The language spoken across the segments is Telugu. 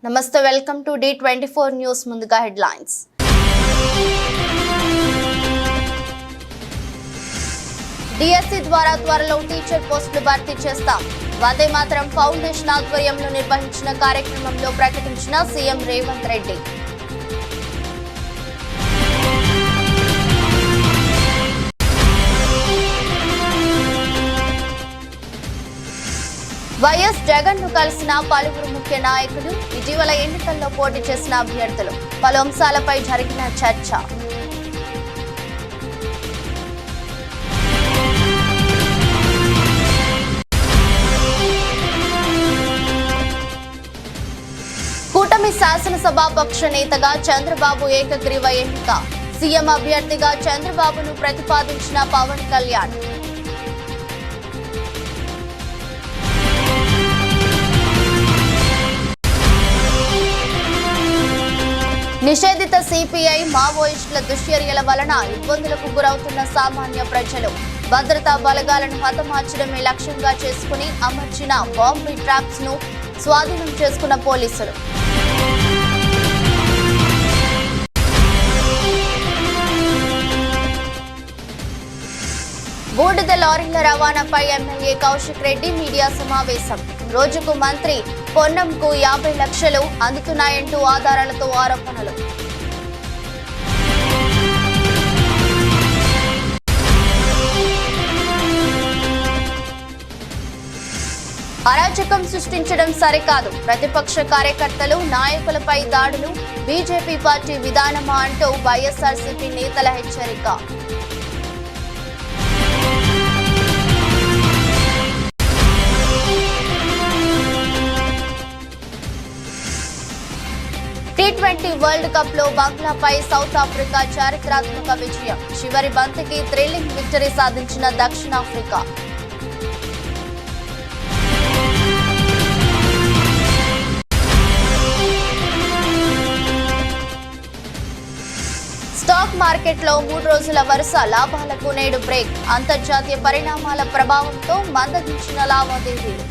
నమస్తే, వెల్కమ్ టు D24 న్యూస్. ముందుగా హెడ్లైన్స్. డిఎస్సి ద్వారా త్వరలో టీచర్ పోస్టులు భర్తీ చేస్తాం. వందే మాతరం ఫౌండేషన్ ఆధ్వర్యంలో నిర్వహించిన కార్యక్రమంలో ప్రకటించిన సీఎం రేవంత్ రెడ్డి. వైఎస్ జగన్ ను కలిసిన పలువురు ముఖ్య నాయకులు, ఇటీవల ఎన్నికల్లో పోటీ చేసిన అభ్యర్థులు, పలు అంశాలపై జరిగిన చర్చ. కూటమి శాసనసభాపక్ష నేతగా చంద్రబాబు ఏకగ్రీవ ఎన్నిక. సీఎం అభ్యర్థిగా చంద్రబాబును ప్రతిపాదించిన పవన్ కళ్యాణ్. నిషేధిత సిపిఐ మావోయిస్టుల దుశ్చర్యల వలన ఇబ్బందులకు గురవుతున్న సామాన్య ప్రజలు, భద్రతా బలగాలను హతమార్చడమే లక్ష్యంగా చేసుకుని అమర్చిన బాంబు ట్రాప్స్ ను స్వాధీనం చేసుకున్న పోలీసులు. బూడిద లారీల రవాణాపై ఎమ్మెల్యే కౌశిక్ రెడ్డి మీడియా సమావేశం. రోజుకు మంత్రి పొన్నంకు 50 లక్షలు అందుతున్నాయంటూ ఆధారాలతో ఆరోపణలు. అరాచకం సృష్టించడం సరికాదు, ప్రతిపక్ష కార్యకర్తలు, నాయకులపై దాడులు బీజేపీ పార్టీ విధానమా అంటూ వైఎస్ఆర్సీపీ నేతల హెచ్చరిక. T20 వరల్డ్ కప్ లో బంగ్లాపై సౌత్ ఆఫ్రికా చారిత్రాత్మక విజయం. చివరి బంతికి థ్రిల్లింగ్ విక్టరీ సాధించిన దక్షిణాఫ్రికా. స్టాక్ మార్కెట్లో 3 రోజుల వరుస లాభాలకు నేడు బ్రేక్. అంతర్జాతీయ పరిణామాల ప్రభావంతో మందగించిన లావాదేవీలు.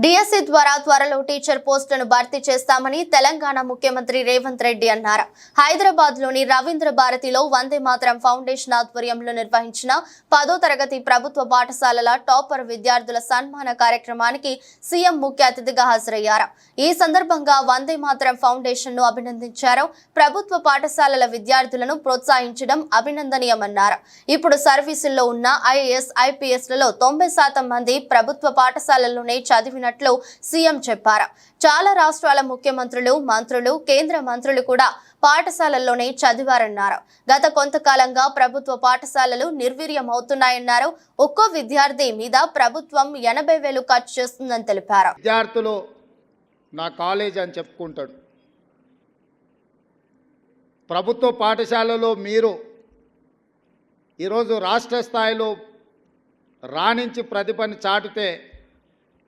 డిఎస్సి ద్వారా త్వరలో టీచర్ పోస్టులను భర్తీ చేస్తామని తెలంగాణ ముఖ్యమంత్రి రేవంత్ రెడ్డి అన్నారు. హైదరాబాద్ లోని రవీంద్ర భారతిలో వందే మాతరం ఫౌండేషన్ ఆధ్వర్యంలో నిర్వహించిన 10వ తరగతి ప్రభుత్వ పాఠశాలల టాపర్ విద్యార్థుల సన్మాన కార్యక్రమానికి సీఎం ముఖ్య అతిథిగా హాజరయ్యారు. ఈ సందర్భంగా వందే మాతరం ఫౌండేషన్ ను అభినందించారు. ప్రభుత్వ పాఠశాలల విద్యార్థులను ప్రోత్సహించడం అభినందనీయమన్నారు. ఇప్పుడు సర్వీసుల్లో ఉన్న ఐఏఎస్, ఐపీఎస్ లలో 90% మంది ప్రభుత్వ పాఠశాలల్లోనే చదివిన సీఎం చెప్పారు. చాలా రాష్ట్రాల ముఖ్యమంత్రులు, మంత్రులు, కేంద్ర మంత్రులు కూడా పాఠశాలల్లోనే చదివారన్నారు. గత కొంతకాలంగా ప్రభుత్వ పాఠశాలలు నిర్వీర్యం అవుతున్నాయన్నారు. ఒక్కో విద్యార్థి మీద ప్రభుత్వం 80,000 ఖర్చు చేస్తుందని తెలిపారు. విద్యార్థులు నా కాలేజ్ అని చెప్పుకుంటాడు. ప్రభుత్వ పాఠశాలలో మీరు ఈరోజు రాష్ట్ర స్థాయిలో రాణించి ప్రతిభను చాటితే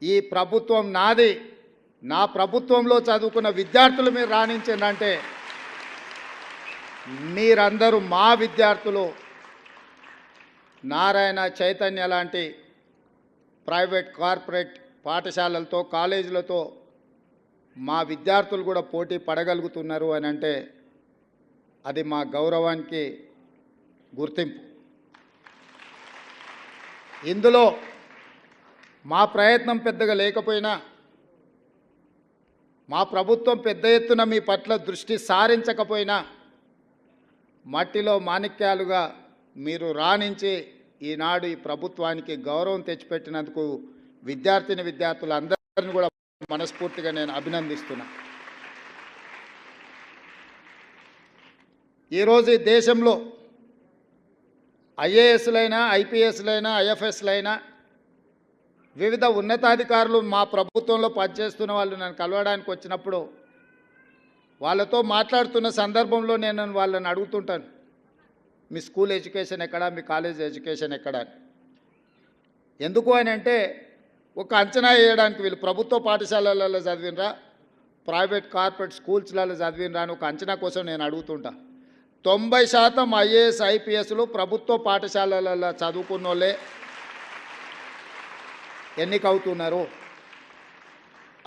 ఈ ప్రభుత్వం నాది, నా ప్రభుత్వంలో చదువుకున్న విద్యార్థులు మీరు రాణించిందంటే మీరందరూ మా విద్యార్థులు. నారాయణ, చైతన్య లాంటి ప్రైవేట్, కార్పొరేట్ పాఠశాలలతో, కాలేజీలతో మా విద్యార్థులు కూడా పోటీ పడగలుగుతున్నారు అని అంటే అది మా గౌరవానికి గుర్తింపు. ఇందులో మా ప్రయత్నం పెద్దగా లేకపోయినా, మా ప్రభుత్వం పెద్ద ఎత్తున మీ పట్ల దృష్టి సారించకపోయినా, మట్టిలో మాణిక్యాలుగా మీరు రాణించి ఈనాడు ఈ ప్రభుత్వానికి గౌరవం తెచ్చిపెట్టినందుకు విద్యార్థులందరినీ కూడా మనస్ఫూర్తిగా నేను అభినందిస్తున్నా. ఈరోజు ఈ దేశంలో ఐఏఎస్లైనా, ఐపీఎస్లైనా, ఐఎఫ్ఎస్లైనా వివిధ ఉన్నతాధికారులు మా ప్రభుత్వంలో పనిచేస్తున్న వాళ్ళు నన్ను కలవడానికి వచ్చినప్పుడు వాళ్ళతో మాట్లాడుతున్న సందర్భంలో నేను వాళ్ళని అడుగుతుంటాను, మీ స్కూల్ ఎడ్యుకేషన్ ఎక్కడా, మీ కాలేజ్ ఎడ్యుకేషన్ ఎక్కడా. ఎందుకు అని అంటే ఒక అంచనా వేయడానికి, వీళ్ళు ప్రభుత్వ పాఠశాలలలో చదివినరా, ప్రైవేట్ కార్పొరేట్ స్కూల్స్లలో చదివినరా అని ఒక అంచనా కోసం నేను అడుగుతుంటా. 90% ఐఏఎస్, ఐపీఎస్లు ప్రభుత్వ పాఠశాలలలో చదువుకున్నోళ్ళే. ఎన్నికవుతున్నారు.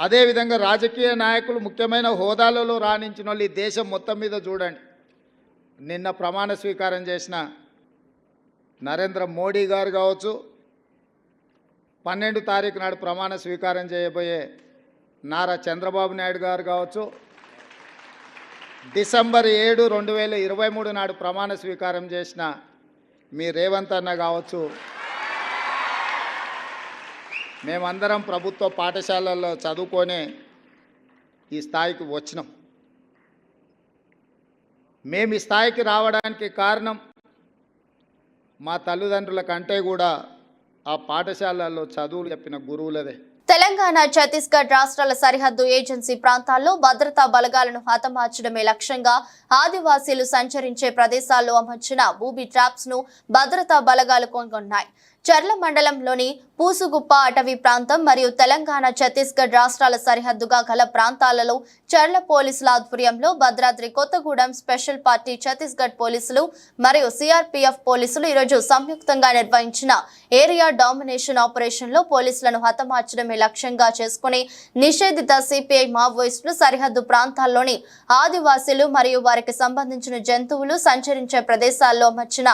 అదేవిధంగా రాజకీయ నాయకులు ముఖ్యమైన హోదాలలో రాణించిన వాళ్ళు ఈ దేశం మొత్తం మీద చూడండి. నిన్న ప్రమాణ స్వీకారం చేసిన నరేంద్ర మోడీ గారు కావచ్చు, 12 తారీఖు నాడు ప్రమాణ స్వీకారం చేయబోయే నారా చంద్రబాబు నాయుడు గారు కావచ్చు, డిసెంబర్ 7, 2023 నాడు ప్రమాణ స్వీకారం చేసిన మీ రేవంత్ అన్న కావచ్చు, మేమందరం ప్రభుత్వ పాఠశాలల్లో చదువుకొని ఈ స్థాయికి వచ్చినాం. మేము ఈ స్థాయికి రావడానికి కారణం మా తల్లిదండ్రుల కంటే కూడా ఆ పాఠశాలల్లో చదువులు చెప్పిన గురువులదే. తెలంగాణ, ఛత్తీస్గఢ్ రాష్ట్రాల సరిహద్దు ఏజెన్సీ ప్రాంతాల్లో భద్రతా బలగాలను హతమార్చడమే లక్ష్యంగా ఆదివాసీలు సంచరించే ప్రదేశాల్లో అమర్చిన బూబీ ట్రాప్స్ ను భద్రతా బలగాలు కనుగొన్నాయి. చర్ల మండలంలోని పూసుగుప్ప అటవీ ప్రాంతం మరియు తెలంగాణ, ఛత్తీస్గఢ్ రాష్ట్రాల సరిహద్దుగా గల ప్రాంతాలలో చర్ల పోలీసుల ఆధ్వర్యంలో భద్రాద్రి కొత్తగూడెం స్పెషల్ పార్టీ, ఛత్తీస్గఢ్ పోలీసులు మరియు సిఆర్పీఎఫ్ పోలీసులు ఈరోజు సంయుక్తంగా నిర్వహించిన ఏరియా డామినేషన్ ఆపరేషన్ లో పోలీసులను హతమార్చడమే లక్ష్యంగా చేసుకుని నిషేధిత సిపిఐ మావోయిస్టులు సరిహద్దు ప్రాంతాల్లోని ఆదివాసీలు మరియు వారికి సంబంధించిన జంతువులు సంచరించే ప్రదేశాల్లో అమర్చిన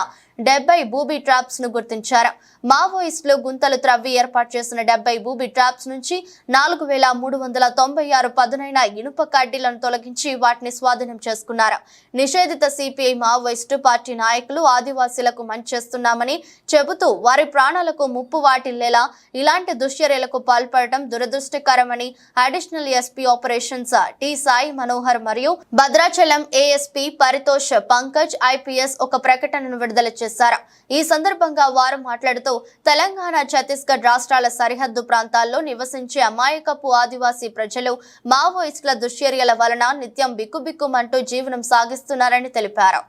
70 బూబీ ట్రాప్స్ ను గుర్తించారు. మావోయిస్టులు గుంతలు త్రవ్వి ఏర్పాటు చేసిన 70 బూబీ ట్రాప్స్ నుంచి 4396 పదునైన ఇనుప కడ్డీలను తొలగించి వాటిని స్వాధీనం చేసుకున్నారు. నిషేధిత సిపిఐ మావోయిస్టు పార్టీ నాయకులు ఆదివాసీలకు మంచి చేస్తున్నామని చెబుతూ వారి ప్రాణాలకు ముప్పు వాటిల్లేలా ఇలాంటి దుశ్చర్యలకు పాల్పడటం దురదృష్టకరమని additional SP operations T Sai Manohar మరియు భద్రాచలం ఏఎస్పీ పరితోష్ పంకజ్ ఐపీఎస్ ఒక ప్రకటనను విడుదల చేశారు. ఈ సందర్భంగా వారు మాట్లాడుతూ తెలంగాణ, ఛత్తీస్గఢ్ రాష్ట్రాల సరిహద్దు ప్రాంతాల్లో నివసించే అమాయకపు ఆదివాసీ ప్రజలు మావోయిస్టుల దుశ్చర్యల వలన నిత్యం బిక్కుబిక్కుమంటూ జీవనం సాగిస్తున్నారని తెలిపారు.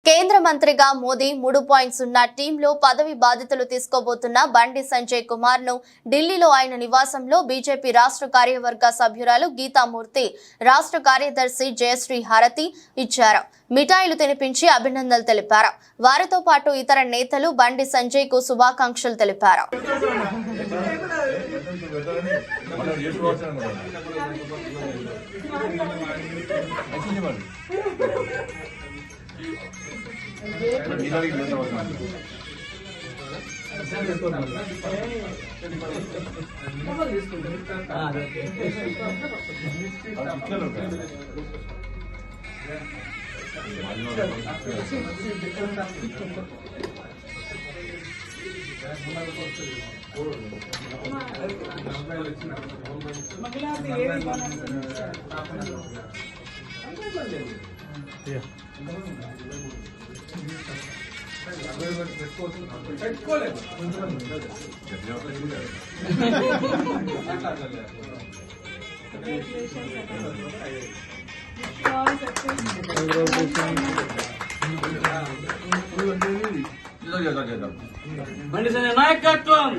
కేంద్ర మంత్రిగా మోదీ 3.0 టీంలో పదవి బాధ్యతలు తీసుకోబోతున్న బండి సంజయ్ కుమార్ ను ఢిల్లీలో ఆయన నివాసంలో బీజేపీ రాష్ట్ర కార్యవర్గ సభ్యురాలు గీతామూర్తి, రాష్ట్ర కార్యదర్శి జయశ్రీ హారతి ఇచ్చారు. మిఠాయిలు తినిపించి అభినందనలు తెలిపారు. వారితో పాటు ఇతర నేతలు బండి సంజయ్ కు శుభాకాంక్షలు తెలిపారు. బండి సంజయ్ నాయకత్వం.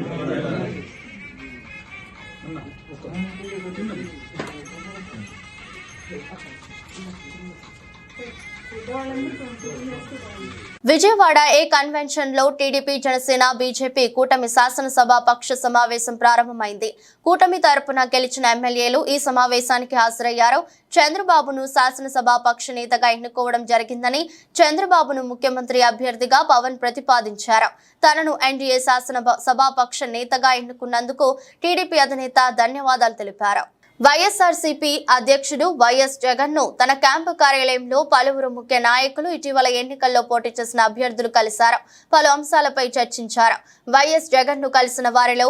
విజయవాడ ఏ కన్వెన్షన్ లో టీడీపీ, జనసేన, బీజేపీ కూటమి శాసనసభ పక్ష సమావేశం ప్రారంభమైంది. కూటమి తరపున గెలిచిన ఎమ్మెల్యేలు ఈ సమావేశానికి హాజరయ్యారు. చంద్రబాబును శాసనసభ పక్ష నేతగా ఎన్నుకోవడం జరిగిందని, చంద్రబాబును ముఖ్యమంత్రి అభ్యర్థిగా పవన్ ప్రతిపాదించారు. తనను ఎన్డీఏ శాసనసభాపక్ష నేతగా ఎన్నుకున్నందుకు టీడీపీ అధినేత ధన్యవాదాలు తెలిపారు. వైఎస్ఆర్సీపీ అధ్యక్షుడు వైఎస్ జగన్ ను తన క్యాంపు కార్యాలయంలో పలువురు ముఖ్య నాయకులు ఇటీవల ఎన్నికల్లో పోటీ చేసిన అభ్యర్థులు కలిశారు. పలు అంశాలపై చర్చించారు. వైఎస్ జగన్ ను కలిసిన వారిలో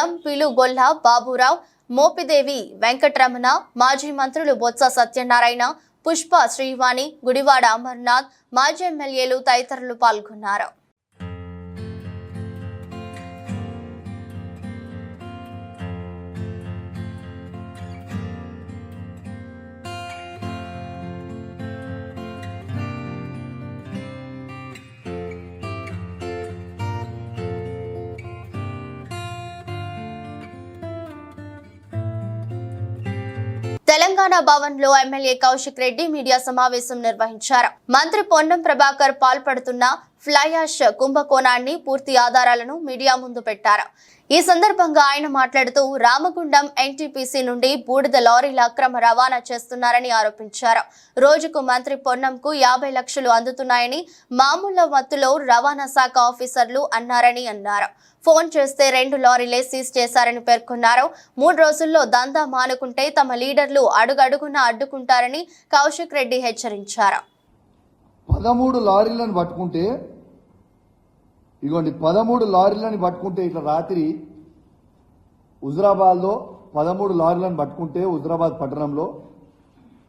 ఎంపీలు గొల్లా బాబురావు, మోపిదేవి వెంకటరమణ, మాజీ మంత్రులు బొత్స సత్యనారాయణ, పుష్ప శ్రీవాణి, గుడివాడ అమర్నాథ్, మాజీ ఎమ్మెల్యేలు తదితరులు పాల్గొన్నారు. తెలంగాణ భవన్ లో ఎమ్మెల్యే కౌశిక్ రెడ్డి మీడియా సమావేశం నిర్వహించారు. మంత్రి పొన్నం ప్రభాకర్ పాల్పడుతున్న ఫ్లై యాష్ కుంభకోణాన్ని పూర్తి ఆధారాలను మీడియా ముందు పెట్టారు. ఈ సందర్భంగా ఆయన మాట్లాడుతూ రామగుండం ఎన్టీపీసీ నుండి బూడిద లారీల అక్రమ రవాణా చేస్తున్నారని ఆరోపించారు. రోజుకు మంత్రి పొన్నంకు 50 లక్షలు అందుతున్నాయని మామూలు మత్తులో రవాణా శాఖ ఆఫీసర్లు అన్నారని అన్నారు. ఫోన్ చేస్తే 2 లారీలే సీజ్ చేశారని పేర్కొన్నారు. 3 రోజుల్లో దందా మానుకుంటే తమ లీడర్లు అడుగడుగునా అడ్డుకుంటారని కౌశిక్ రెడ్డి హెచ్చరించారు. 13 లారీలను పట్టుకుంటే ఇగోండి 13 లారీలను పట్టుకుంటే ఇట్లా రాత్రి హుజరాబాద్లో 13 లారీలను పట్టుకుంటే హుజరాబాద్ పట్టణంలో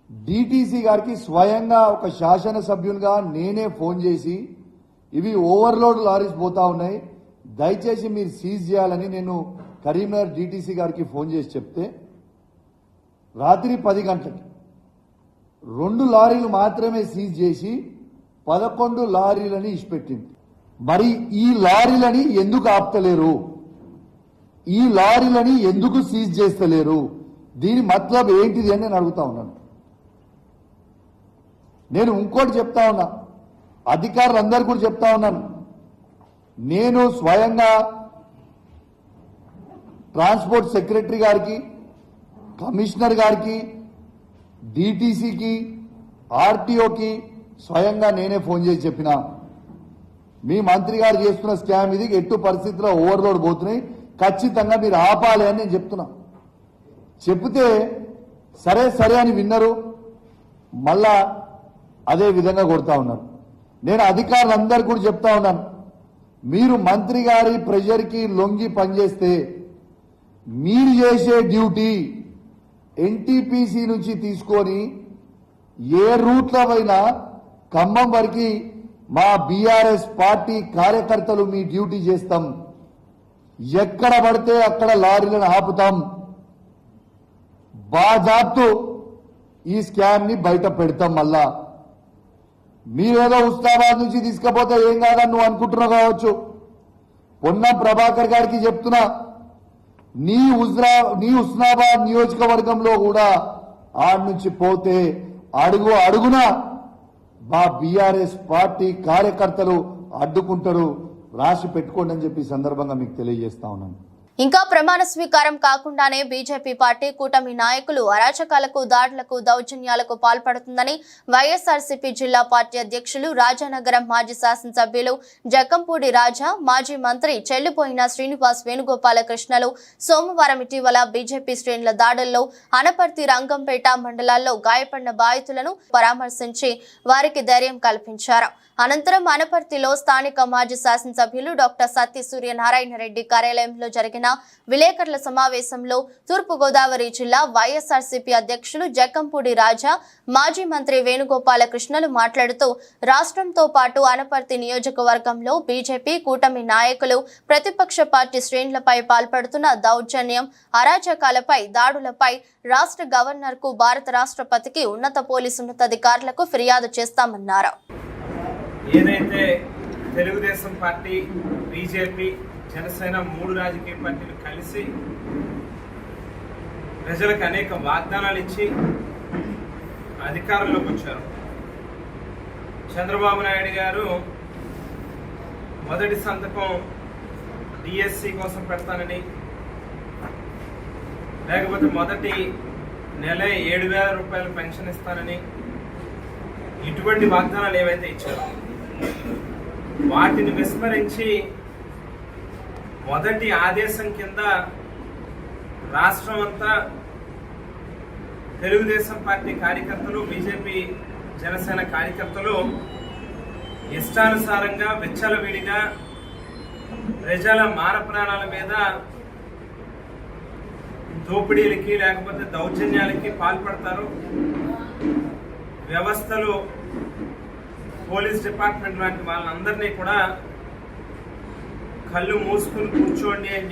డిటిసి గారికి స్వయంగా ఒక శాసనసభ్యునిగా నేనే ఫోన్ చేసి ఇవి ఓవర్లోడ్ లారీస్ పోతా ఉన్నాయి, దయచేసి మీరు సీజ్ చేయాలని నేను కరీంనగర్ డిటిసి గారికి ఫోన్ చేసి చెప్తే రాత్రి 10 గంటలకి 2 లారీలు మాత్రమే సీజ్ చేసి 11 లారీలని ఇచ్చిపెట్టింది. మరి ఈ లారీలని ఎందుకు ఆపుతలేరు? ఈ లారీలని ఎందుకు సీజ్ చేస్తలేరు? దీని మతలబ్ ఏంటిది అని నేను అడుగుతా ఉన్నాను. నేను ఇంకోటి చెప్తా ఉన్నా, అధికారులందరూ కూడా చెప్తా ఉన్నాను. నేను స్వయంగా ట్రాన్స్పోర్ట్ సెక్రటరీ గారికి, కమిషనర్ గారికి, డిటిసికి, ఆర్టీఓకి స్వయంగా నేనే ఫోన్ చేసి చెప్పిన మీ మంత్రి గారు చేస్తున్న స్కామ్ ఇది, ఎట్టు పరిస్థితుల్లో ఓవర్లోడ్ పోతున్నాయి, ఖచ్చితంగా మీరు ఆపాలి అని నేను చెప్తున్నా. చెప్తే సరే సరే అని విన్నారు, మళ్ళా అదే విధంగా కొడతా ఉన్నారు. నేను అధికారులందరూ కూడా చెప్తా ఉన్నాను, మీరు మంత్రి గారి ప్రెషర్కి లొంగి పనిచేస్తే మీరు చేసే డ్యూటీ ఎన్టీపీసీ నుంచి తీసుకొని ఏ రూట్లో అయినా ఖమ్మం వరకు మా బీఆర్ఎస్ పార్టీ కార్యకర్తలు మీ డ్యూటీ చేస్తాం. ఎక్కడ పడితే అక్కడ లారీలను ఆపుతాం. బాజాబ్తు ఈ స్కామ్ ని బయట పెడతాం. మళ్ళా మీరేదో ఉస్మానాబాద్ నుంచి తీసుకపోతే ఏం కాదని నువ్వు అనుకుంటున్నావు కావచ్చు. పొన్నం ప్రభాకర్ గారికి చెప్తున్నా, నీ ఉస్మానాబాద్ నియోజకవర్గంలో కూడా ఆడ నుంచి పోతే అడుగు అడుగున మా బీఆర్ఎస్ పార్టీ కార్యకర్తలు అడ్డుకుంటారు, రాసి పెట్టుకోండి అని చెప్పి సందర్భంగా మీకు తెలియజేస్తా ఉన్నాను. ఇంకా ప్రమాణ స్వీకారం కాకుండానే బీజేపీ పార్టీ కూటమి నాయకులు అరాచకాలకు, దాడులకు, దౌర్జన్యాలకు పాల్పడుతుందని వైఎస్ఆర్సీపీ జిల్లా పార్టీ అధ్యక్షులు, రాజానగరం మాజీ శాసనసభ్యులు జక్కంపూడి రాజా, మాజీ మంత్రి చెల్లిపోయిన శ్రీనివాస్ వేణుగోపాలకృష్ణలు సోమవారం ఇటీవల బీజేపీ శ్రేణుల దాడుల్లో అనపర్తి, రంగంపేట మండలాల్లో గాయపడిన బాధితులను పరామర్శించి వారికి ధైర్యం కల్పించారు. అనంతరం అనపర్తిలో స్థానిక మాజీ శాసనసభ్యులు డాక్టర్ సత్య సూర్యనారాయణ రెడ్డి కార్యాలయంలో జరిగిన విలేకరుల సమావేశంలో తూర్పుగోదావరి జిల్లా వైఎస్ఆర్సీపీ అధ్యక్షులు జక్కంపూడి రాజా, మాజీ మంత్రి వేణుగోపాలకృష్ణలు మాట్లాడుతూ రాష్ట్రంతో పాటు అనపర్తి నియోజకవర్గంలో బీజేపీ కూటమి నాయకులు ప్రతిపక్ష పార్టీ శ్రేణులపై పాల్పడుతున్న దౌర్జన్యం, అరాచకాలపై, దాడులపై రాష్ట్ర గవర్నర్కు, భారత రాష్ట్రపతికి, ఉన్నత పోలీసు ఉన్నతాధికారులకు ఫిర్యాదు చేస్తామన్నారు. ఏదైతే తెలుగుదేశం పార్టీ, బీజేపీ, జనసేన 3 రాజకీయ పార్టీలు కలిసి ప్రజలకు అనేక వాగ్దానాలు ఇచ్చి అధికారంలోకి వచ్చారు. చంద్రబాబు నాయుడు గారు మొదటి సంతకం డిఎస్సి కోసం పెడతానని, లేకపోతే మొదటి నెల 7,000 రూపాయలు పెన్షన్ ఇస్తానని, ఇటువంటి వాగ్దానాలు ఏవైతే ఇచ్చారో వాటిని విస్మరించి మొదటి ఆదేశం కింద రాష్ట్రం అంతా తెలుగుదేశం పార్టీ కార్యకర్తలు, బీజేపీ, జనసేన కార్యకర్తలు ఇష్టానుసారంగా విచ్చలవిడిగా ప్రజల మాన ప్రాణాల మీద దోపిడీలకి లేకపోతే దౌర్జన్యాలకి పాల్పడతారు. వ్యవస్థలు, పోలీస్ డిపార్ట్మెంట్ లాంటి వాళ్ళందరినీ కూడా కళ్ళు మూసుకుని కూర్చోండి అని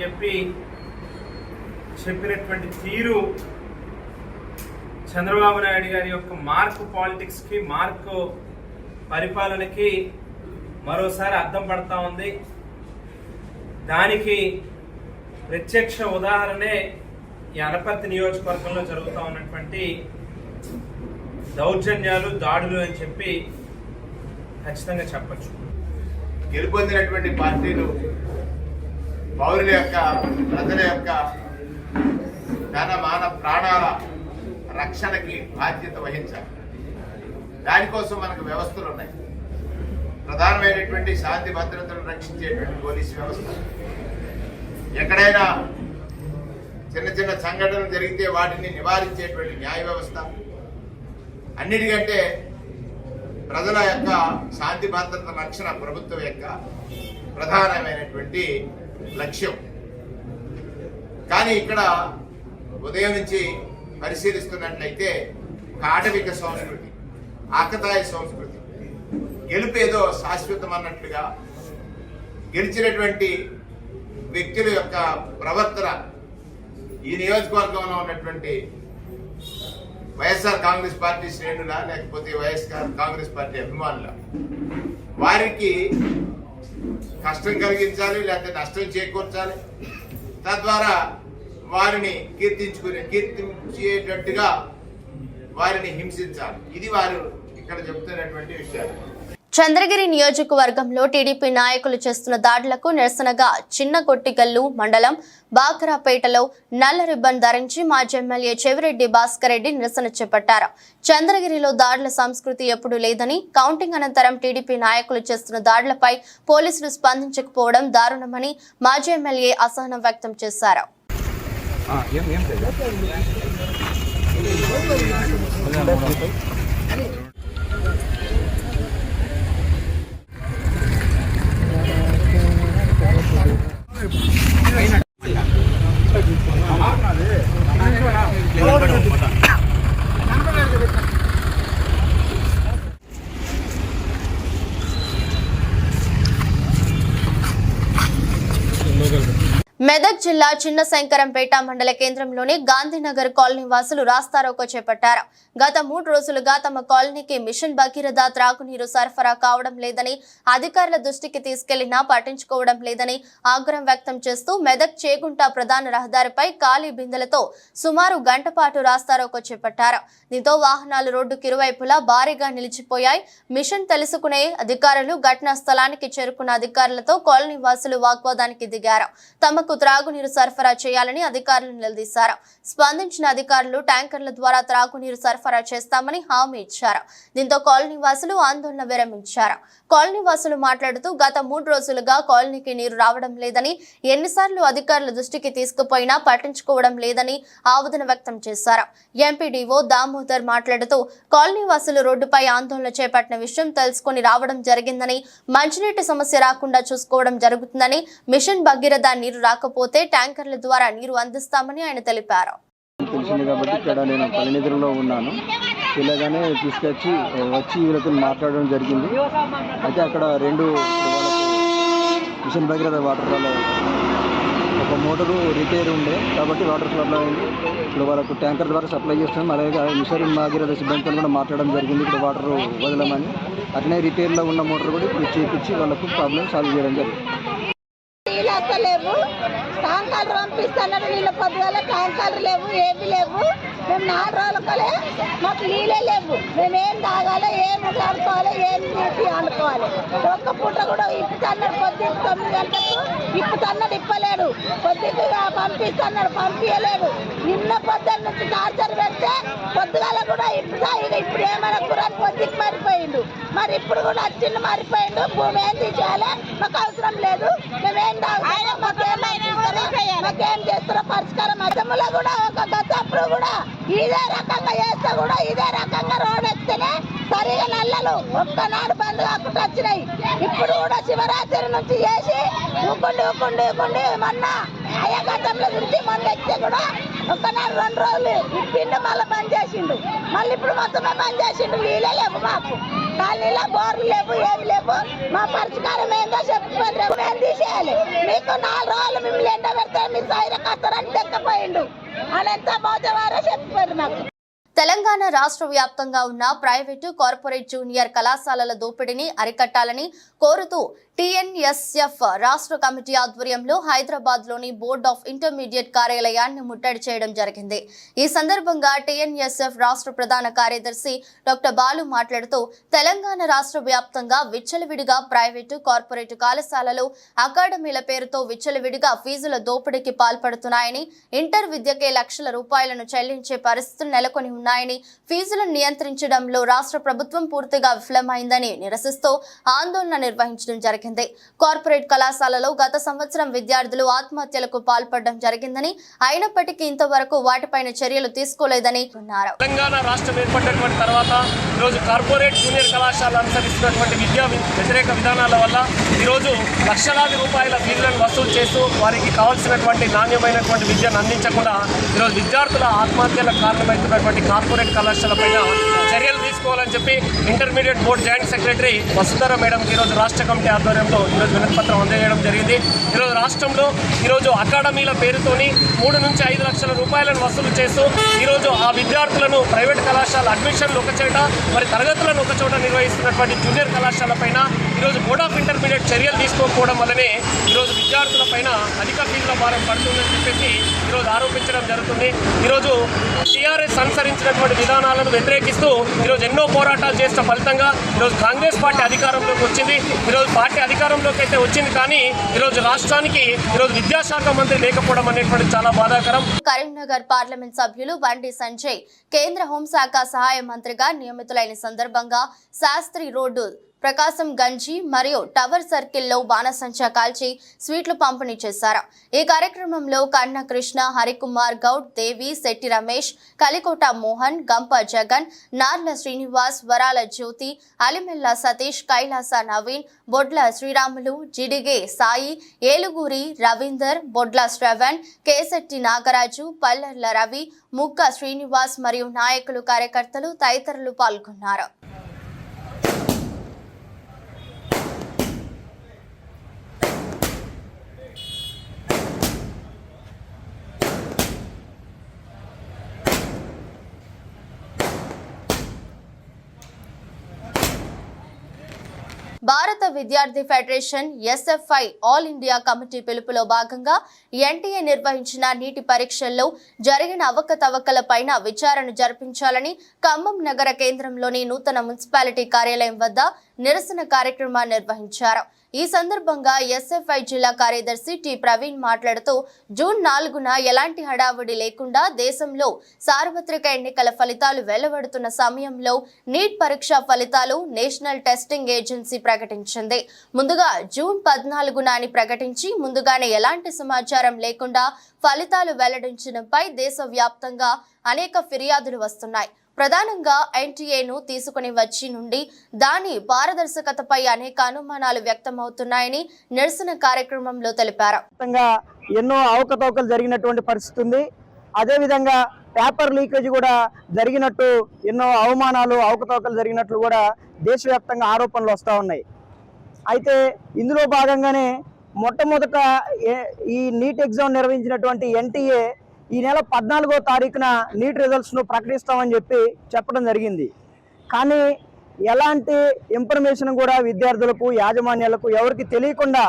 చెప్పినటువంటి తీరు చంద్రబాబు నాయుడు గారి యొక్క మార్కు పాలిటిక్స్కి, మార్కు పరిపాలనకి మరోసారి అద్దం పడతా ఉంది. దానికి ప్రత్యక్ష ఉదాహరణే ఈ అనపర్తి నియోజకవర్గంలో జరుగుతూ ఉన్నటువంటి దౌర్జన్యాలు, దాడులు అని చెప్పి ఖచ్చితంగా చెప్పచ్చు. గెలుపొందినటువంటి పార్టీలు పౌరుల యొక్క, ప్రజల యొక్క ధన మాన ప్రాణాల రక్షణకి బాధ్యత వహించాలి. దానికోసం మనకు వ్యవస్థలు ఉన్నాయి. ప్రధానమైనటువంటి శాంతి భద్రతలను రక్షించేటువంటి పోలీసు వ్యవస్థ, ఎక్కడైనా చిన్న చిన్న సంఘటనలు జరిగితే వాటిని నివారించేటువంటి న్యాయ వ్యవస్థ, అన్నిటికంటే ప్రజల యొక్క శాంతి భద్రత రక్షణ ప్రభుత్వం యొక్క ప్రధానమైనటువంటి లక్ష్యం. కానీ ఇక్కడ ఉదయం నుంచి పరిశీలిస్తున్నట్లయితే ఒక ఆటవిక సంస్కృతి, ఆకతాయి సంస్కృతి, గెలుపేదో శాశ్వతం అన్నట్లుగా గెలిచినటువంటి వ్యక్తుల యొక్క ప్రవర్తన ఈ నియోజకవర్గంలో ఉన్నటువంటి వైఎస్ఆర్ కాంగ్రెస్ పార్టీ శ్రేణుల, లేకపోతే వైఎస్ఆర్ కాంగ్రెస్ పార్టీ అభిమానుల, వారికి కష్టం కలిగించాలి, లేకపోతే నష్టం చేకూర్చాలి, తద్వారా వారిని కీర్తించేటట్టుగా వారిని హింసించాలి. ఇది వారు ఇక్కడ చెప్తున్నటువంటి విషయాలు. చంద్రగిరి నియోజకవర్గంలో టీడీపీ నాయకులు చేస్తున్న దాడులకు నిరసనగా చిన్నగొట్టిగల్లు మండలం బాకరాపేటలో నల్ల రిబ్బన్ ధరించి మాజీ ఎమ్మెల్యే చెవిరెడ్డి భాస్కర్ రెడ్డి నిరసన చేపట్టారు. చంద్రగిరిలో దాడుల సంస్కృతి ఎప్పుడూ లేదని, కౌంటింగ్ అనంతరం టీడీపీ నాయకులు చేస్తున్న దాడులపై పోలీసులు స్పందించకపోవడం దారుణమని మాజీ ఎమ్మెల్యే అసహనం వ్యక్తం చేశారు. మెదక్ జిల్లా చిన్నశంకరంపేట మండల కేంద్రంలోని గాంధీనగర్ కాలనీ వాసులు రాస్తారోకో చేపట్టారు. గత 3 రోజులుగా తమ కాలనీకి మిషన్ భగీరథ త్రాగునీరు సరఫరా కావడం లేదని, అధికారుల దృష్టికి తీసుకెళ్లినా పట్టించుకోవడం లేదని ఆగ్రహం వ్యక్తం చేస్తూ మెదక్ చేగుంట ప్రధాన రహదారిపై ఖాళీ బిందెలతో సుమారు గంట పాటు రాస్తారోకో చేపట్టారు. దీంతో వాహనాలు రోడ్డుకి ఇరువైపులా భారీగా నిలిచిపోయాయి. మిషన్ తెలుసుకునే అధికారులు ఘటనా స్థలానికి చేరుకున్న అధికారులతో కాలనీ వాసులు వాగ్వాదానికి దిగారు. తమకు త్రాగునీరు సరఫరా చేయాలని అధికారులను నిలదీశారు. స్పందించిన అధికారులు ట్యాంకర్ల ద్వారా త్రాగునీరు సరఫరా చేస్తామని హామీ ఇచ్చారు. దీంతో కాలనీ వాసులు ఆందోళన విరమించారు. కాలనీ వాసులు మాట్లాడుతూ గత 3 రోజులుగా కాలనీకి నీరు రావడం లేదని, ఎన్నిసార్లు అధికారుల దృష్టికి తీసుకుపోయినా పట్టించుకోవడం లేదని ఆవేదన వ్యక్తం చేశారు. ఎంపీడీఓ దామోదర్ మాట్లాడుతూ కాలనీ వాసులు రోడ్డుపై ఆందోళన చేపట్టిన విషయం తెలుసుకుని రావడం జరిగిందని, మంచినీటి సమస్య రాకుండా చూసుకోవడం జరుగుతుందని, మిషన్ భగీరథ నీరు రాకపోతే ట్యాంకర్ల ద్వారా నీరు అందిస్తామని ఆయన తెలిపారు. తెలిసింది కాబట్టి ఇక్కడ నేను పల్లెనిధులలో ఉన్నాను. ఇలాగానే తీసుకొచ్చి వీళ్ళతో మాట్లాడడం జరిగింది. అయితే అక్కడ 2 మిషన్ భగీరథ వాటర్ వల్ల ఒక మోటారు రిపేర్ ఉండే కాబట్టి వాటర్ సప్లై అయింది. ఇప్పుడు వాళ్ళకు ట్యాంకర్ ద్వారా సప్లై చేస్తున్నాం. అలాగే మిషన్ భగీరథ సిబ్బందితో కూడా మాట్లాడడం జరిగింది. ఇప్పుడు వాటర్ వదలమని, అట్లనే రిపేర్లో ఉన్న మోటార్ కూడా ఇప్పుడు చేపించి వాళ్ళకు ప్రాబ్లం సాల్వ్ చేయడం జరిగింది. లేవు ట్యాంకర్లు పంపిస్తున్నారు. నీళ్ళ పొద్దుగల ట్యాంకర్లు లేవు, ఏమి లేవు. మేము 4 రోజులకలే మాకు నీళ్ళే లేవు. మేము ఏం తాగాలి, ఏం ఆడుకోవాలి, ఏం నీటి ఆడుకోవాలి. ఒక్క పూట కూడా ఇప్పుతున్నాడు. పొద్దుకు 9 గంటలకు ఇప్పుతున్నాడు, ఇప్పలేడు. పొద్దుకు పంపిస్తున్నాడు, పంపించలేడు. నిన్న పొద్దున్న నుంచి టార్చర్ పెడితే పొద్దుగాల కూడా ఇప్పుతా. ఇప్పుడు ఏమైనా కురాని పొద్దుకు మారిపోయిండు. మరి ఇప్పుడు కూడా వచ్చిండు, మారిపోయిండు. భూమి ఏం తీసేయాలి, మాకు అవసరం లేదు. మేమేం తాగుతామో మాకేం చేస్తారో పరిష్కారం. అసెంబ్లీలో కూడా ఒక గతప్పుడు కూడా ఇదే రకంగా చేస్తే కూడా ఇదే రకంగా రోడ్ ఎక్కితేనే సరిగా నల్లలు ఒక్కనాడు బంద్ కాకుండా వచ్చినాయి. ఇప్పుడు కూడా శివరాత్రి నుంచి చేసి ఊకుండి మొన్న అయ్యా గతంలో నుంచి మొన్న ఎక్కితే కూడా ఒక్కనాడు 2 రోజులు ఇప్పిండు, మళ్ళీ బంద్ చేసిండు. మళ్ళీ ఇప్పుడు మొత్తమే బంద్ చేసిండు. నీళ్ళే లేవు మాకు, కాలనీలో బోర్లు లేవు, ఏమి లేవు. మా పరిష్కారం ఏందో చెప్పండి, మేము తీసేయాలి. మీకు 4 రోజులు మిమ్మల్ని ఎండ పెడితే మీరు సైర కస్తారని తెక్కపోయిండు అని ఎంత మోజవారో చెప్పండి మాకు. తెలంగాణ రాష్ట్ర వ్యాప్తంగా ఉన్న ప్రైవేటు, కార్పొరేట్ జూనియర్ కళాశాలల దోపిడీని అరికట్టాలని కోరుతూ టీఎన్ఎస్ఎఫ్ రాష్ట్ర కమిటీ ఆధ్వర్యంలో హైదరాబాద్ లోని బోర్డ్ ఆఫ్ ఇంటర్మీడియట్ కార్యాలయాన్ని ముట్టడి చేయడం జరిగింది. ఈ సందర్భంగా టీఎన్ఎస్ఎఫ్ రాష్ట్ర ప్రధాన కార్యదర్శి డాక్టర్ బాలు మాట్లాడుతూ తెలంగాణ రాష్ట్ర వ్యాప్తంగా విచ్చలవిడిగా ప్రైవేటు, కార్పొరేట్ కళాశాలలు, అకాడమీల పేరుతో విచ్చలవిడిగా ఫీజుల దోపిడీకి పాల్పడుతున్నాయని, ఇంటర్ విద్యకే లక్షల రూపాయలను చెల్లించే పరిస్థితులు నెలకొని ఉన్నాయని, ఫీజులను నియంత్రించడంలో రాష్ట్ర ప్రభుత్వం పూర్తిగా విఫలమైందని నిరసిస్తూ ఆందోళన నిర్వహించడం జరిగింది. కార్పొరేట్ కళాశాలలో గత సంవత్సరం విద్యార్థులు ఆత్మహత్యలకు పాల్పడడం జరిగిందని, అయినప్పటికీ ఇంతవరకు వాటిపైన చర్యలు తీసుకోలేదని అన్నారు. తెలంగాణ రాష్ట్రం ఏర్పడినటువంటి తర్వాత ఈరోజు కార్పొరేట్ జూనియర్ కళాశాల అనుసరిస్తున్నటువంటి విద్యా వ్యతిరేక విధానాల వల్ల ఈరోజు లక్షలాది రూపాయల ఫీజులను వసూలు చేస్తూ వారికి కావాల్సినటువంటి నాణ్యమైనటువంటి విద్యను అందించకుండా ఈరోజు విద్యార్థుల ఆత్మహత్యలకు కారణమవుతున్నటువంటి కార్పొరేట్ కళాశాల పైన చర్యలు తీసుకోవాలని చెప్పి intermediate board joint secretary Vasudhara మేడంకి ఈరోజు రాష్ట్ర కమిటీ ఆధ్వర్యంలో ఈరోజు వినతిపత్రం అందజేయడం జరిగింది. ఈరోజు రాష్ట్రంలో ఈరోజు అకాడమీల పేరుతోని 3 నుంచి 5 లక్షల రూపాయలను వసూలు చేస్తూ ఈరోజు ఆ విద్యార్థులను ప్రైవేట్ కళాశాల అడ్మిషన్లు ఒక చోట, మరి తరగతులను ఒక చోట నిర్వహిస్తున్నటువంటి జూనియర్ కళాశాల పైన ఈరోజు బోర్డ్ ఆఫ్ ఇంటర్మీడియట్ చర్యలు తీసుకోకపోవడం వల్లనే ఈరోజు విద్యార్థుల పైన అధిక ఫీజుల భారం పడుతుందని చెప్పేసి ఈరోజు ఆరోపించడం జరుగుతుంది. ఈరోజు టీఆర్ఎస్ అనుసరించినటువంటి విధానాలను వ్యతిరేకిస్తూ ఈరోజు ఎన్నో పోరాటాలు చేసిన ఫలితంగా ఈరోజు కాంగ్రెస్ పార్టీ అధికారంలోకి వచ్చింది. ఈరోజు పార్టీ అధికారంలోకి అయితే వచ్చింది, కానీ ఈరోజు రాష్ట్రానికి ఈరోజు విద్యాశాఖ మంత్రి లేకపోవడం అనేటువంటి చాలా బాధాకరం. కరీంనగర్ పార్లమెంట్ సభ్యులు బండి సంజయ్ కేంద్ర హోంశాఖ సహాయ మంత్రిగా నియమితులైన సందర్భంగా శాస్త్రి రోడ్డు, ప్రకాశం గంజి మరియు టవర్ సర్కిల్లో బాణసంచా కాల్చి స్వీట్లు పంపిణీ చేశారు. ఈ కార్యక్రమంలో కన్న కృష్ణ, హరికుమార్ గౌడ్, దేవి, శెట్టి రమేష్, కలికోట మోహన్, గంప జగన్, నార్ల శ్రీనివాస్, వరాల జ్యోతి, అలిమెల్ల సతీష్, కైలాస నవీన్, బొడ్ల శ్రీరాములు, జిడిగే సాయి, ఏలుగురి రవీందర్, బొడ్ల శ్రవణ్, కేశెట్టి నాగరాజు, పల్లెర్ల రవి, ముక్క శ్రీనివాస్ మరియు నాయకులు, కార్యకర్తలు తదితరులు పాల్గొన్నారు. భారత విద్యార్థి federation SFI all India committee పిలుపులో భాగంగా ఎన్టీఏ నిర్వహించిన నీటి పరీక్షల్లో జరిగిన అవకతవకలపైన విచారణ జరిపించాలని ఖమ్మం నగర కేంద్రంలోని నూతన మున్సిపాలిటీ కార్యాలయం వద్ద నిరసన కార్యక్రమాన్ని నిర్వహించారు. ఈ సందర్భంగా ఎస్ఎఫ్ఐ జిల్లా కార్యదర్శి టి ప్రవీణ్ మాట్లాడుతూ జూన్ 4న ఎలాంటి హడావుడి లేకుండా దేశంలో సార్వత్రిక ఎన్నికల ఫలితాలు వెలువడుతున్న సమయంలో నీట్ పరీక్ష ఫలితాలు నేషనల్ టెస్టింగ్ ఏజెన్సీ ప్రకటించింది. ముందుగా జూన్ 14న అని ప్రకటించి ముందుగానే ఎలాంటి సమాచారం లేకుండా ఫలితాలు వెల్లడించడంపై దేశవ్యాప్తంగా అనేక ఫిర్యాదులు వస్తున్నాయి. ప్రధానంగా ఎన్టీఏను తీసుకుని వచ్చి నుండి దాని పారదర్శకతపై అనేక అనుమానాలు వ్యక్తమవుతున్నాయని నిరసన కార్యక్రమంలో తెలిపారు. ఎన్నో అవకతవకలు జరిగినటువంటి పరిస్థితి ఉంది. అదేవిధంగా పేపర్ లీకేజ్ కూడా జరిగినట్టు, ఎన్నో అవమానాలు, అవకతవకలు జరిగినట్లు కూడా దేశవ్యాప్తంగా ఆరోపణలు వస్తూ ఉన్నాయి. అయితే ఇందులో భాగంగానే మొట్టమొదట ఈ నీట్ ఎగ్జామ్ నిర్వహించినటువంటి ఎన్టీఏ ఈ నెల 14వ తారీఖున నీట్ రిజల్ట్స్ను ప్రకటిస్తామని చెప్పడం జరిగింది. కానీ ఎలాంటి ఇన్ఫర్మేషన్ కూడా విద్యార్థులకు, యాజమాన్యాలకు ఎవరికి తెలియకుండా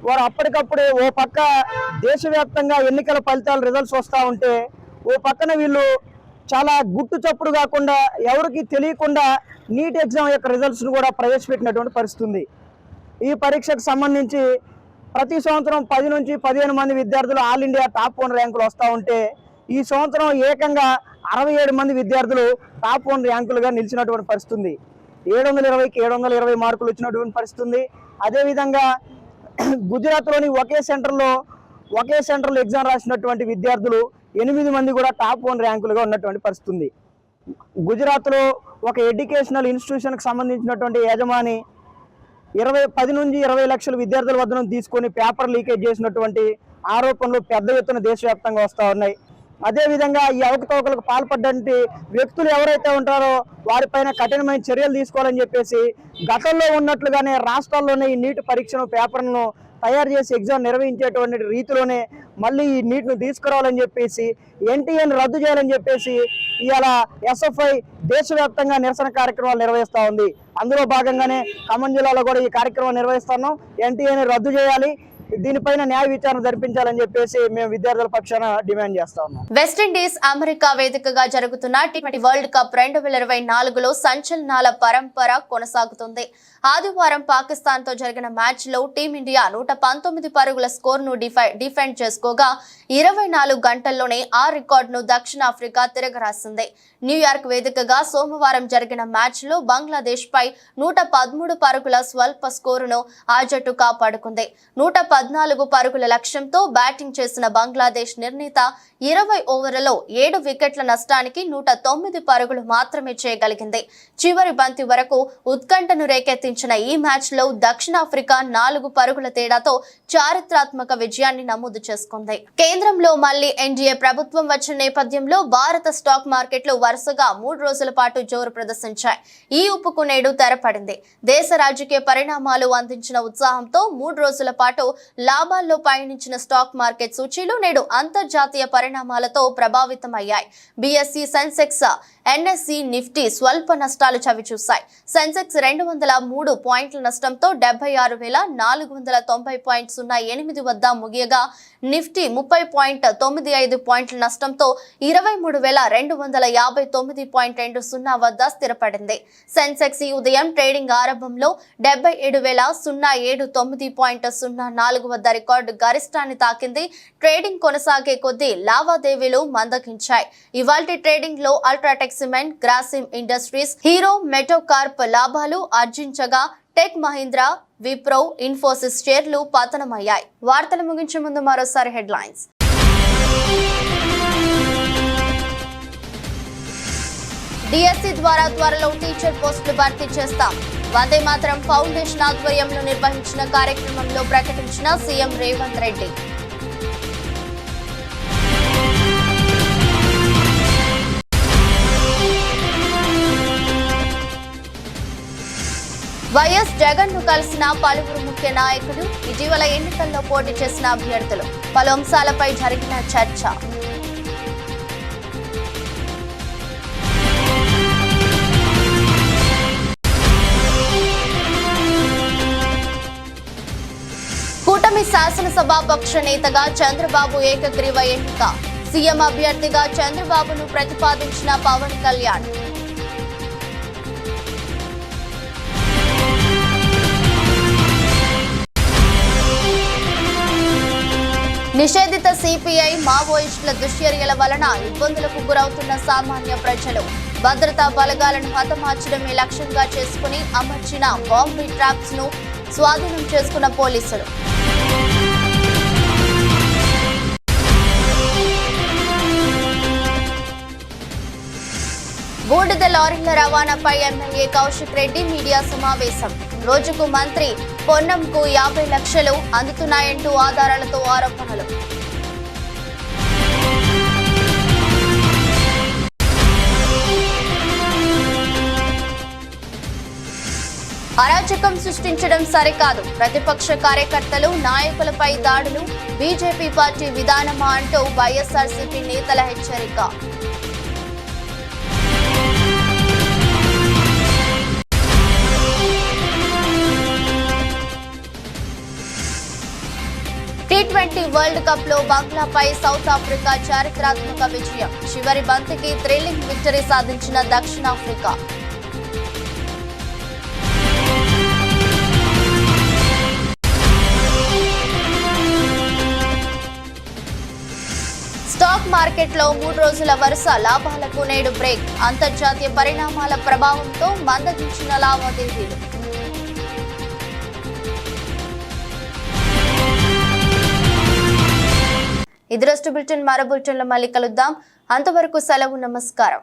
వారు అప్పటికప్పుడే ఓ పక్క దేశవ్యాప్తంగా ఎన్నికల ఫలితాలు రిజల్ట్స్ వస్తూ ఉంటే, ఓ పక్కన వీళ్ళు చాలా గుట్టు చప్పుడు కాకుండా ఎవరికి తెలియకుండా నీట్ ఎగ్జామ్ యొక్క రిజల్ట్స్ను కూడా ప్రవేశపెట్టినటువంటి పరిస్థితి ఉంది. ఈ పరీక్షకు సంబంధించి ప్రతి సంవత్సరం 10 నుంచి 15 మంది విద్యార్థులు ఆల్ ఇండియా టాప్ 1 ర్యాంకులు వస్తూ ఉంటే, ఈ సంవత్సరం ఏకంగా 67 మంది విద్యార్థులు టాప్ 1 ర్యాంకులుగా నిలిచినటువంటి పరిస్థితి ఉంది. 720కి 720 మార్కులు వచ్చినటువంటి పరిస్థితి ఉంది. అదేవిధంగా గుజరాత్లోని ఒకే సెంటర్లో ఎగ్జామ్ రాసినటువంటి విద్యార్థులు 8 మంది కూడా టాప్ 1 ర్యాంకులుగా ఉన్నటువంటి పరిస్థితి ఉంది. గుజరాత్లో ఒక ఎడ్యుకేషనల్ ఇన్స్టిట్యూషన్కి సంబంధించినటువంటి యజమాని 10 నుంచి 20 లక్షల విద్యార్థుల వద్ద నుంచి తీసుకొని పేపర్ లీకేజ్ చేసినటువంటి ఆరోపణలు పెద్ద ఎత్తున దేశవ్యాప్తంగా వస్తూ ఉన్నాయి. అదేవిధంగా ఈ అవకతవకలకు పాల్పడ్డంటి వ్యక్తులు ఎవరైతే ఉంటారో వారిపైన కఠినమైన చర్యలు తీసుకోవాలని చెప్పేసి గతంలో ఉన్నట్లుగానే రాష్ట్రాల్లోనే ఈ నీట్ పరీక్షను, పేపర్ను తయారు చేసి ఎగ్జామ్ నిర్వహించేటువంటి రీతిలోనే మళ్ళీ ఈ నీట్ను తీసుకురావాలని చెప్పేసి, ఎన్టీఏని రద్దు చేయాలని చెప్పేసి ఇవాళ ఎస్ఎఫ్ఐ దేశవ్యాప్తంగా నిరసన కార్యక్రమాలు నిర్వహిస్తూ ఉంది. అందులో భాగంగానే ఖమ్మం జిల్లాలో కూడా ఈ కార్యక్రమం నిర్వహిస్తున్నాం. ఎన్టీఏని రద్దు చేయాలి, దీనిపైన న్యాయ విచారణ జరిపించాలని చెప్పేసి మేము విద్యార్థుల పక్షాన డిమాండ్ చేస్తా ఉన్నాం. వెస్టిండీస్ అమెరికా వేదికగా జరుగుతున్న టీ20 వరల్డ్ కప్ 2024లో సంచలనాల పరంపర కొనసాగుతుంది. ఆదివారం పాకిస్తాన్ తో జరిగిన మ్యాచ్ లో టీమిండియా 119 పరుగుల స్కోర్ ను డిఫెండ్ చేసుకోగా 24 గంటల్లోనే ఆ రికార్డును దక్షిణాఫ్రికా తిరగరాసింది. న్యూయార్క్ వేదికగా సోమవారం జరిగిన మ్యాచ్ లో బంగ్లాదేశ్ పై 113 పరుగుల స్వల్ప స్కోరును ఆ జట్టు కాపాడుకుంది. 114 పరుగుల లక్ష్యంతో బ్యాటింగ్ చేసిన బంగ్లాదేశ్ నిర్ణీత 20 ఓవర్లలో 7 వికెట్ల నష్టానికి 109 పరుగులు మాత్రమే చేయగలిగింది. చివరి బంతి వరకు ఉత్కంఠను రేకెత్తించిన ఈ మ్యాచ్ లో దక్షిణాఫ్రికా 4 పరుగుల తేడాతో చారిత్రాత్మక విజయాన్ని నమోదు చేసుకుంది. కేంద్రంలో మళ్లీ ఎన్డీఏ ప్రభుత్వం వచ్చిన నేపథ్యంలో భారత స్టాక్ మార్కెట్లు వరుసగా 3 రోజుల పాటు జోరు ప్రదర్శించాయి. ఈ ఊపుకు నేడు తెరపడింది. దేశ రాజకీయ పరిణామాలు అందించిన ఉత్సాహంతో 3 రోజుల పాటు లాభాల్లో పయనించిన స్టాక్ మార్కెట్ సూచీలు నేడు అంతర్జాతీయ పరిణామాలతో ప్రభావితమయ్యాయి. బీఎస్ఈ, సెన్సెక్స్, ఎన్ఎస్ఈ, నిఫ్టీ స్వల్ప నష్టాలు చవిచూశాయి. సెన్సెక్స్ 203 పాయింట్ల నష్టంతో 76,490.08 వద్ద ముగియగా నిఫ్టీ 30.95 పాయింట్ల నష్టంతో 23,259.20 వద్ద స్థిరపడింది. సెన్సెక్స్ ఈ ఉదయం ట్రేడింగ్ ఆరంభంలో 77,079.04 వద్ద రికార్డు గరిష్టాన్ని తాకింది. ట్రేడింగ్ కొనసాగే కొద్దీ లావాదేవీలు మందగించాయి. ఇవాల్టి ట్రేడింగ్ లో UltraTech cement, Grasim industries, hero MotoCorp లాభాలు ఆర్జించగా టెక్ మహీంద్రా, విప్రో, ఇన్ఫోసిస్ షేర్లు పతనమయ్యాయి. వార్తలు ముగించే ముందు మరోసారి హెడ్లైన్స్. డిఎస్సి ద్వారా త్వరలో టీచర్ పోస్టులు భర్తీ చేస్తాం. వందే మాతరం ఫౌండేషన్ ఆధ్వర్యంలో నిర్వహించిన కార్యక్రమంలో ప్రకటించిన సీఎం రేవంత్ రెడ్డి. వైఎస్ జగన్ ను కలిసిన పలువురు ముఖ్య నాయకులు, ఇటీవల ఎన్నికల్లో పోటీ చేసిన అభ్యర్థులు, పలు అంశాలపై జరిగిన చర్చ. కూటమి శాసనసభాపక్ష నేతగా చంద్రబాబు ఏకగ్రీవ ఎన్నిక. సీఎం అభ్యర్థిగా చంద్రబాబును ప్రతిపాదించిన పవన్ కళ్యాణ్. నిషేధిత సిపిఐ మావోయిస్టుల దుశ్చర్యల వలన ఇబ్బందులకు గురవుతున్న సామాన్య ప్రజలు, భద్రతా బలగాలను హతమార్చడమే లక్ష్యంగా చేసుకుని అమర్చిన బాంబీ ట్రాప్స్ ను స్వాధీనం చేసుకున్న పోలీసులు. బూడిద లారీల రవాణాపై ఎమ్మెల్యే కౌశిక్ రెడ్డి మీడియా సమావేశం. రోజుకు మంత్రి పొన్నంకు 50 లక్షలు అందుతున్నాయంటూ ఆధారాలతో ఆరోపణలు. అరాచకం సృష్టించడం సరికాదు, ప్రతిపక్ష కార్యకర్తలు, నాయకులపై దాడులు బీజేపీ పార్టీ విధానమా అంటూ వైఎస్ఆర్సీపీ నేతల హెచ్చరిక. టీ20 వరల్డ్ కప్ లో బంగ్లాపై సౌత్ ఆఫ్రికా చారిత్రాత్మక విజయం. చివరి బంతికి థ్రిల్లింగ్ విక్టరీ సాధించిన దక్షిణాఫ్రికా. స్టాక్ మార్కెట్లో 3 రోజుల వరుస లాభాలకు నేడు బ్రేక్. అంతర్జాతీయ పరిణామాల ప్రభావంతో మందగించిన లావాదేవీలు. ఇది రోజు బులెటిన్. మరో బులెటిన్లో మళ్ళీ కలుద్దాం. అంతవరకు సెలవు. నమస్కారం.